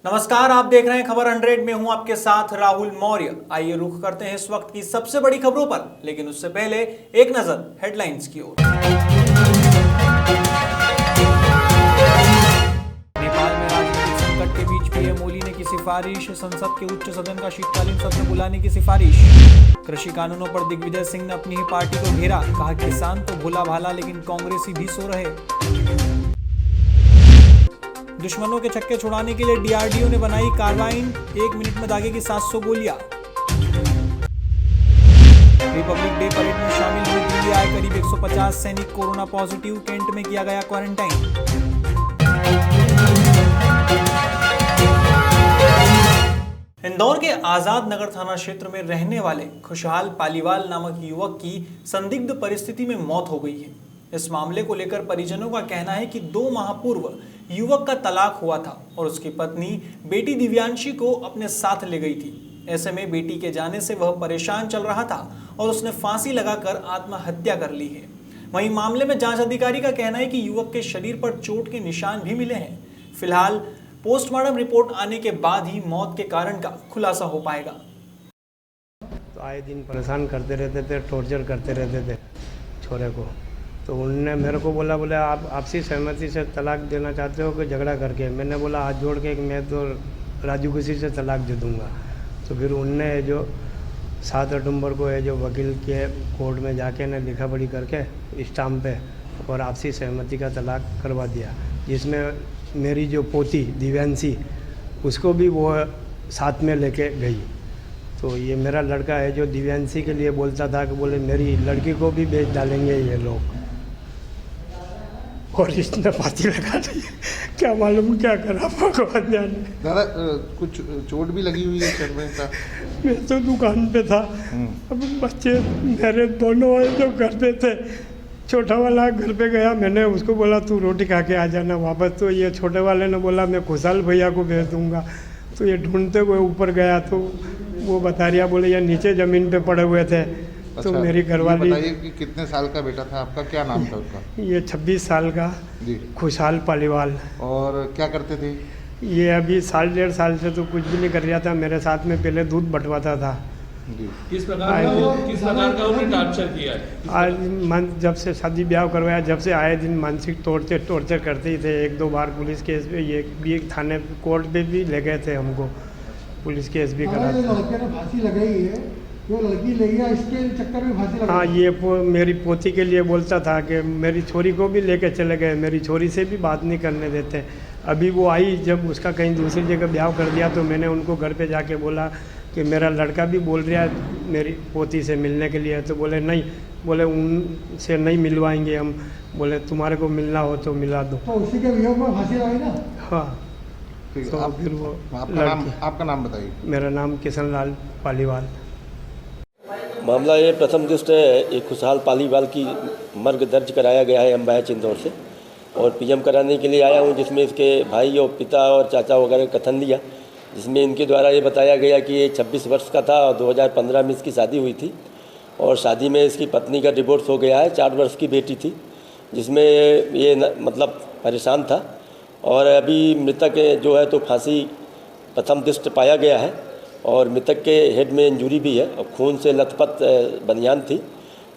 नमस्कार, आप देख रहे हैं खबर 100 में हूं आपके साथ राहुल मौर्य। आइए रुख करते हैं इस वक्त की सबसे बड़ी खबरों पर, लेकिन उससे पहले एक नजर हेडलाइंस की ओर। नेपाल में राजनीतिक संकट के बीच पीएम ओली ने की सिफारिश, संसद के उच्च सदन का शीतकालीन सत्र बुलाने की सिफारिश। कृषि कानूनों पर दिग्विजय सिंह ने अपनी ही पार्टी को घेरा, कहा किसान तो भोला भाला लेकिन कांग्रेसी भी सो रहे। दुश्मनों के छक्के छुड़ाने के लिए डीआरडीओ ने बनाई कार्बाइन, 1 मिनट में दागेगी 700 गोलियां। रिपब्लिक डे परेड में शामिल हुए दिल्ली आए करीब 150 सैनिक कोरोना पॉजिटिव, कैंट में किया गया क्वारंटाइन। इंदौर के आजाद नगर थाना क्षेत्र में रहने वाले खुशहाल पालीवाल नामक युवक की संदिग्ध परिस्थिति में मौत हो गई है। इस मामले को लेकर परिजनों का कहना है कि 2 माह पूर्व युवक का तलाक हुआ था और उसकी पत्नी बेटी दिव्यांशी को अपने साथ ले गई थी। ऐसे में बेटी के जाने से वह परेशान चल रहा था और उसने फांसी लगाकर आत्महत्या कर ली है। वहीं मामले में जांच अधिकारी का कहना है कि युवक के शरीर पर चोट के निशान भी मिले हैं। फिलहाल पोस्टमार्टम रिपोर्ट आने के बाद ही मौत के कारण का खुलासा हो पाएगा। तो आए दिन परेशान करते रहते थे, टॉर्चर करते रहते थे छोरे को। तो उनने मेरे को बोला आप आपसी सहमति से तलाक देना चाहते हो कि झगड़ा करके। मैंने बोला हाथ जोड़ के कि मैं तो राजू किसी से तलाक दे दूँगा। तो फिर उनने जो 7 अक्टूबर को है जो वकील के कोर्ट में जाके ने लिखा पढ़ी करके स्टाम्प पे और आपसी सहमति का तलाक करवा दिया, जिसमें मेरी जो पोती दिव्यांशी उसको भी वो साथ में लेके गई। तो ये मेरा लड़का है जो दिव्यांशी के लिए बोलता था कि बोले मेरी लड़की को भी बेच डालेंगे ये लोग, और इसने फांसी लगा दी। क्या मालूम क्या करा भगवान जाने। दादा कुछ चोट भी लगी हुई है सर में का? मैं तो दुकान पे था, अब बच्चे मेरे दोनों जो घर पे थे, छोटा वाला घर पे गया, मैंने उसको बोला तू रोटी खा के आ जाना वापस। तो ये छोटे वाले ने बोला मैं खुशहाल भैया को भेज दूँगा। तो ये ढूंढते हुए ऊपर गया तो वो बता रिया, बोले ये नीचे ज़मीन पे पड़े हुए थे। अच्छा, तो मेरी घरवाली बताइए कि कितने साल का बेटा था आपका, क्या नाम था उसका? ये 26 साल का जी। खुशहाल पालीवाल। और क्या करते थे? ये अभी 1.5 साल से तो कुछ भी नहीं कर रहा था, मेरे साथ में पहले दूध बंटवाता था। जी। किस प्रकार का उन्होंने टॉर्चर किया है? आज जब से शादी ब्याह करवाया, जब से आए दिन मानसिक टॉर्चर करते ही थे। 1-2 बार पुलिस केस पे, ये भी थाने कोर्ट पे भी ले गए थे हमको, पुलिस केस भी करा था। लड़के ने फांसी लगाई है, वो लड़की ले गया, इसके चक्कर में फांसी लगाई। हाँ, ये मेरी पोती के लिए बोलता था कि मेरी छोरी को भी लेके चले गए, मेरी छोरी से भी बात नहीं करने देते। अभी वो आई, जब उसका कहीं दूसरी जगह ब्याह कर दिया तो मैंने उनको घर पे जाके बोला कि मेरा लड़का भी बोल रहा है मेरी पोती से मिलने के लिए। तो बोले नहीं, बोले उनसे नहीं मिलवाएंगे हम, बोले तुम्हारे को मिलना हो तो मिला दो। तो उसी के वियोग में फांसी लगाई ना? हाँ। ठीक तो है, फिर वो आपका नाम बताइए। मेरा नाम किशनलाल पालीवाल। मामला ये प्रथम दृष्टया एक खुशहाल पालीवाल की मर्ग दर्ज कराया गया है अम्बाया इंदौर से, और पीएम कराने के लिए आया हूँ, जिसमें इसके भाई और पिता और चाचा वगैरह कथन दिया, जिसमें इनके द्वारा ये बताया गया कि ये 26 वर्ष का था और 2015 में इसकी शादी हुई थी, और शादी में इसकी पत्नी का डिवोर्स हो गया है। 4 वर्ष की बेटी थी, जिसमें ये मतलब परेशान था। और अभी मृतक जो है तो फांसी प्रथम दृष्ट पाया गया है, और मृतक के हेड में इंजरी भी है और खून से लथपथ बनियान थी,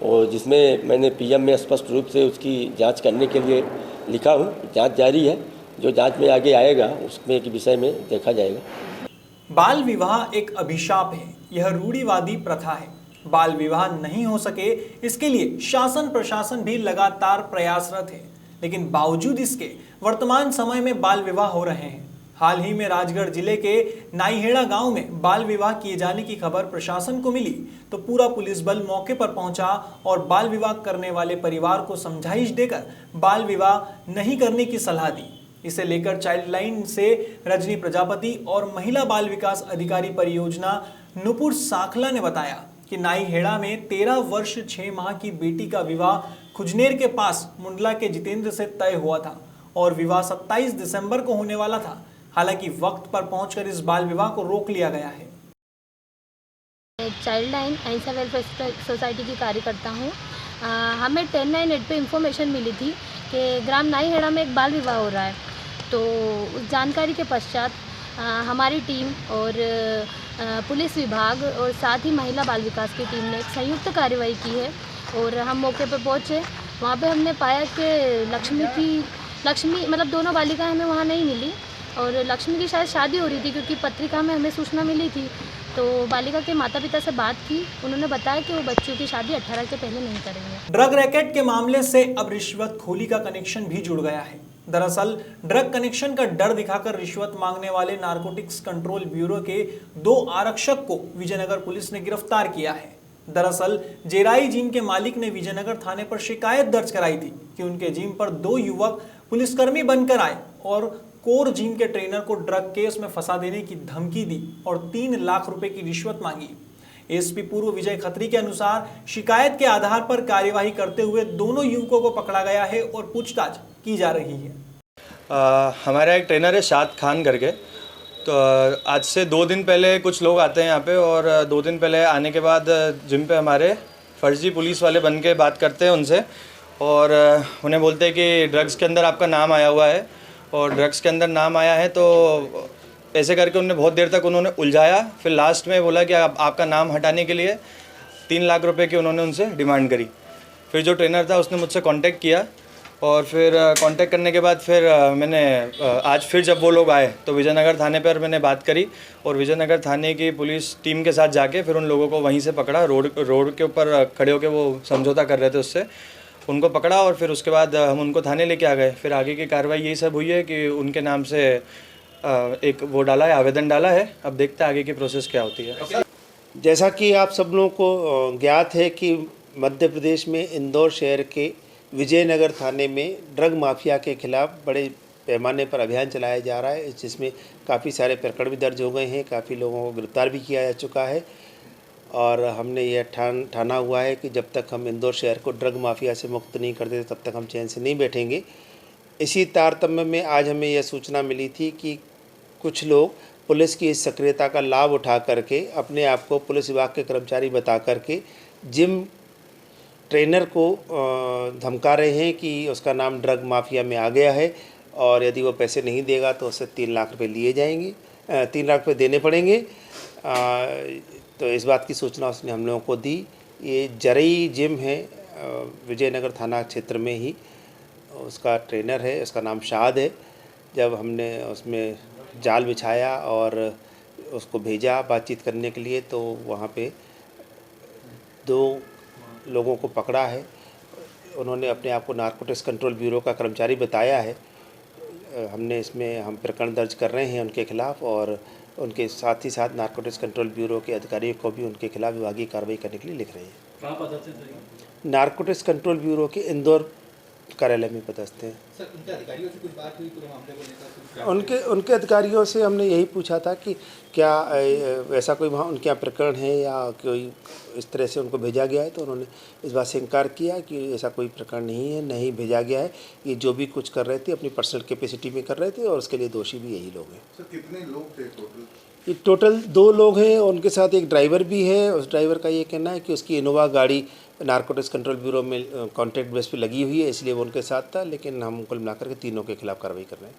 और जिसमें मैंने पीएम में स्पष्ट रूप से उसकी जांच करने के लिए लिखा हूँ। जांच जारी है, जो जांच में आगे आएगा उसमें के विषय में देखा जाएगा। बाल विवाह एक अभिशाप है, यह रूढ़िवादी प्रथा है। बाल विवाह नहीं हो सके, इसके लिए शासन प्रशासन भी लगातार प्रयासरत है, लेकिन बावजूद इसके वर्तमान समय में बाल विवाह हो रहे हैं। हाल ही में राजगढ़ जिले के नाईहेड़ा गांव में बाल विवाह किए जाने की खबर प्रशासन को मिली तो पूरा पुलिस बल मौके पर पहुंचा और बाल विवाह करने वाले परिवार को समझाइश देकर बाल विवाह नहीं करने की सलाह दी। इसे लेकर चाइल्ड लाइन से रजनी प्रजापति और महिला बाल विकास अधिकारी परियोजना नुपुर साखला ने बताया कि नाईहेड़ा में 13 वर्ष 6 माह की बेटी का विवाह खुजनेर के पास मुंडला के जितेंद्र से तय हुआ था और विवाह 27 दिसंबर को होने वाला था। हालांकि वक्त पर पहुंचकर इस बाल विवाह को रोक लिया गया है। चाइल्ड लाइन अहिंसा वेलफेयर सोसाइटी की कार्यकर्ता हूँ। हमें 1098 पे इंफॉर्मेशन मिली थी कि ग्राम नाईहेड़ा में एक बाल विवाह हो रहा है। तो उस जानकारी के पश्चात हमारी टीम और पुलिस विभाग और साथ ही महिला बाल विकास की टीम ने एक संयुक्त कार्रवाई की है और हम मौके पर पहुँचे। वहाँ पे हमने पाया कि लक्ष्मी मतलब दोनों बालिकाएं हमें वहाँ नहीं मिली और लक्ष्मी की शायद शादी हो रही थी, क्योंकि पत्रिका में हमें सूचना मिली थी। तो बालिका के माता पिता से बात की, उन्होंने बताया कि वो बच्चों की शादी 18 के पहले नहीं करेंगे। ड्रग रैकेट के मामले से अब रिश्वतखोरी का कनेक्शन भी जुड़ गया है। दरअसल ड्रग कनेक्शन का डर दिखाकर रिश्वत मांगने वाले नारकोटिक्स कंट्रोल ब्यूरो के 2 आरक्षक को विजयनगर पुलिस ने गिरफ्तार किया है। दरअसल जेराई जिम के मालिक ने विजयनगर थाने पर शिकायत दर्ज कराई थी कि उनके जिम पर 2 युवक पुलिसकर्मी बनकर आए और कोर जिम के ट्रेनर को ड्रग केस में फंसा देने की धमकी दी और 3 लाख रुपए की रिश्वत मांगी। एसपी पूर्व विजय खत्री के अनुसार शिकायत के आधार पर कार्यवाही करते हुए दोनों युवकों को पकड़ा गया है और पूछताछ की जा रही है। हमारा एक ट्रेनर है शाद खान करके, तो आज से 2 दिन पहले कुछ लोग आते हैं यहाँ पे और 2 दिन पहले आने के बाद जिम पे हमारे फर्जी पुलिस वाले बन के बात करते हैं उनसे और उन्हें बोलते हैं कि ड्रग्स के अंदर आपका नाम आया हुआ है और ड्रग्स के अंदर नाम आया है, तो ऐसे करके उन्हें बहुत देर तक उन्होंने उलझाया। फिर लास्ट में बोला कि आपका नाम हटाने के लिए 3 लाख रुपए की उन्होंने उनसे डिमांड करी। फिर जो ट्रेनर था उसने मुझसे कांटेक्ट किया और फिर कांटेक्ट करने के बाद फिर मैंने आज फिर जब वो लोग आए तो विजयनगर थाने पर मैंने बात करी और विजयनगर थाने की पुलिस टीम के साथ जाके फिर उन लोगों को वहीं से पकड़ा। रोड के ऊपर खड़े होकर वो समझौता कर रहे थे, उससे उनको पकड़ा और फिर उसके बाद हम उनको थाने लेके आ गए। फिर आगे की कार्रवाई यही सब हुई है कि उनके नाम से एक वो डाला है, आवेदन डाला है। अब देखते हैं आगे की प्रोसेस क्या होती है। जैसा कि आप सब लोगों को ज्ञात है कि मध्य प्रदेश में इंदौर शहर के विजयनगर थाने में ड्रग माफिया के खिलाफ बड़े पैमाने पर अभियान चलाया जा रहा है, जिसमें काफ़ी सारे प्रकरण भी दर्ज हो गए हैं, काफ़ी लोगों को गिरफ्तार भी किया जा चुका है और हमने यह ठाना हुआ है कि जब तक हम इंदौर शहर को ड्रग माफिया से मुक्त नहीं कर देते तब तक हम चैन से नहीं बैठेंगे। इसी तारतम्य में आज हमें यह सूचना मिली थी कि कुछ लोग पुलिस की इस सक्रियता का लाभ उठा करके अपने आप को पुलिस विभाग के कर्मचारी बता करके जिम ट्रेनर को धमका रहे हैं कि उसका नाम ड्रग माफिया में आ गया है और यदि वो पैसे नहीं देगा तो उससे 3 लाख रुपए लिए जाएंगे, 3 लाख रुपए देने पड़ेंगे। तो इस बात की सूचना उसने हम लोगों को दी। ये जरई जिम है विजयनगर थाना क्षेत्र में ही, उसका ट्रेनर है, उसका नाम शाद है। जब हमने उसमें जाल बिछाया और उसको भेजा बातचीत करने के लिए तो वहाँ पे 2 लोगों को पकड़ा है। उन्होंने अपने आप को नारकोटिक्स कंट्रोल ब्यूरो का कर्मचारी बताया है। हमने इसमें हम प्रकरण दर्ज कर रहे हैं उनके खिलाफ और उनके साथ ही साथ नारकोटिक्स कंट्रोल ब्यूरो के अधिकारियों को भी उनके खिलाफ विभागीय कार्रवाई करने के लिए लिख रहे हैं। कहाँ पदस्थ हैं? नारकोटिक्स कंट्रोल ब्यूरो के इंदौर कार्यालय में पदस्थ हैं। सर, उनके अधिकारियों से कुछ बात हुई पूरे मामले को लेकर? उनके अधिकारियों से हमने यही पूछा था कि क्या ऐसा कोई वहाँ उनके यहाँ प्रकरण है या कोई इस तरह से उनको भेजा गया है, तो उन्होंने इस बात से इनकार किया कि ऐसा कोई प्रकरण नहीं है, नहीं भेजा गया है। ये जो भी कुछ कर रहे थे अपनी पर्सनल कैपेसिटी में कर रहे थे और उसके लिए दोषी भी यही लोग हैं। सर, कितने लोग थे टोटल? ये टोटल 2 लोग हैं और उनके साथ एक ड्राइवर भी है। उस ड्राइवर का ये कहना है कि उसकी इनोवा गाड़ी नारकोटिक्स कंट्रोल ब्यूरो में कॉन्ट्रैक्ट बेस पे लगी हुई है, इसलिए वो उनके साथ था, लेकिन हम कुल मिलाकर के तीनों के खिलाफ कार्रवाई कर रहे हैं।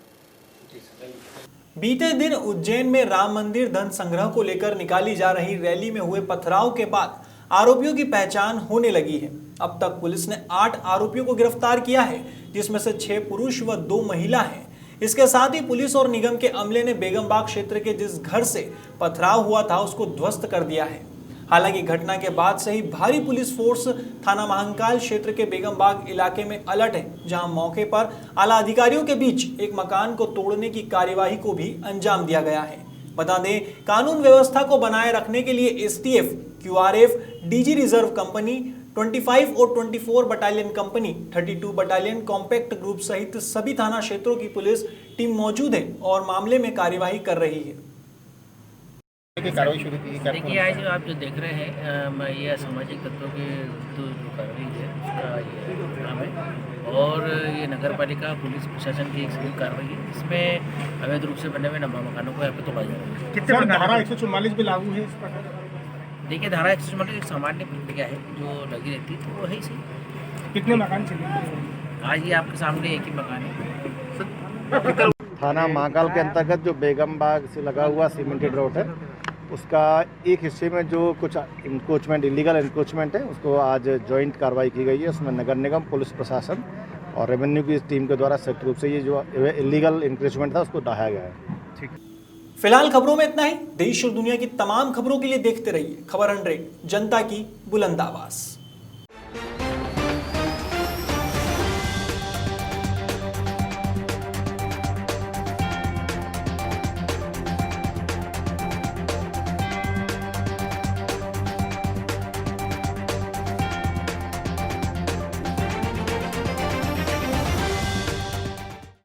बीते दिन उज्जैन में राम मंदिर धन संग्रह को लेकर निकाली जा रही रैली में हुए पथराव के बाद आरोपियों की पहचान होने लगी है। अब तक पुलिस ने 8 आरोपियों को गिरफ्तार किया है, जिसमें से 6 पुरुष व 2 महिला हैं। इसके साथ ही पुलिस और निगम के अमले ने बेगमबाग क्षेत्र के जिस घर से पथराव हुआ था उसको ध्वस्त कर दिया है। हालांकि घटना के बाद से ही भारी पुलिस फोर्स थाना महाकाल क्षेत्र के बेगमबाग इलाके में अलर्ट है, जहां मौके पर आला अधिकारियों के बीच एक मकान को तोड़ने की कार्यवाही को भी अंजाम दिया गया है। बता दें, कानून व्यवस्था को बनाए रखने के लिए एसटीएफ, क्यूआरएफ, डीजी रिजर्व कंपनी, 25 और 24 battalion company, 32 battalion compact group सहित सभी थाना क्षेत्रों की पुलिस टीम मौजूद है और मामले में कार्यवाही कर रही है। देखिए, आज आप जो देख रहे हैं ये असामाजिक तत्वों के जो कार्रवाई है उसका ये नाम है और ये नगर पालिका पुलिस प्रशासन की एक संयुक्त कार्रवाई है। इसमें अवैध रूप से बने हुए मकानों को यहाँ पे तोड़ा जा रहा है। कितने धारा 144 भी लागू है इस पर? देखिए, धारा 144 एक सामान्य प्रक्रिया है जो लगी रहती है, तो वो है सही। कितने मकान चले? आज ये आपके सामने एक ही मकान है। थाना महाकाल के अंतर्गत जो बेगम बाग से लगा हुआ सीमेंटेड रोड है, उसका एक हिस्से में जो कुछ इंक्रोचमेंट, इलीगल इंक्रोचमेंट है, उसको आज जॉइंट कार्रवाई की गई है। उसमें नगर निगम, पुलिस प्रशासन और रेवेन्यू की टीम के द्वारा संयुक्त रूप से ये जो इलीगल इंक्रोचमेंट था उसको ढाया गया है। फिलहाल खबरों में इतना ही। देश और दुनिया की तमाम खबरों के लिए देखते रहिए खबर 100, जनता की बुलंद आवाज।